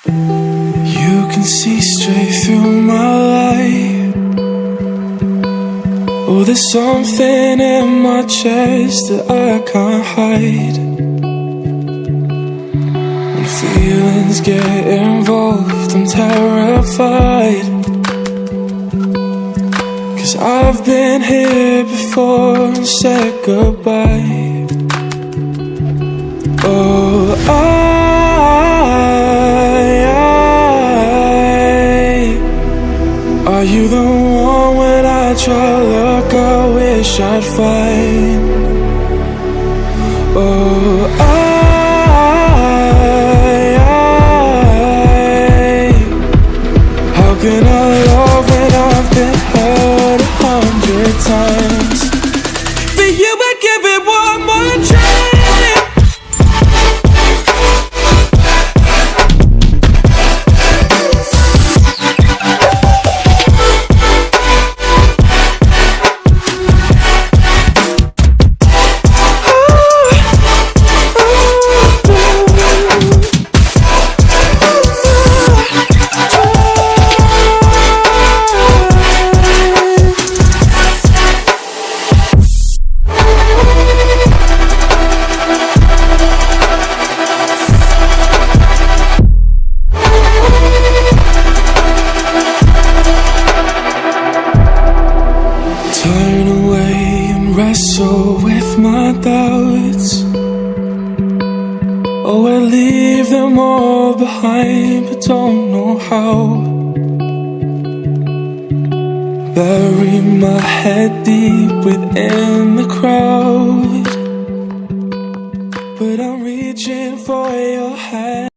You can see straight through my light. Oh, there's something in my chest that I can't hide. When feelings get involved, I'm terrified. 'Cause I've been here before and said goodbye. Oh, are you the one when I try to look I wish I'd find? Oh, how can I love when I've been hurt 100 times? For you I'd give it one more try. Turn away and wrestle with my doubts. Oh, I leave them all behind, but don't know how. Bury my head deep within the crowd, but I'm reaching for your hand.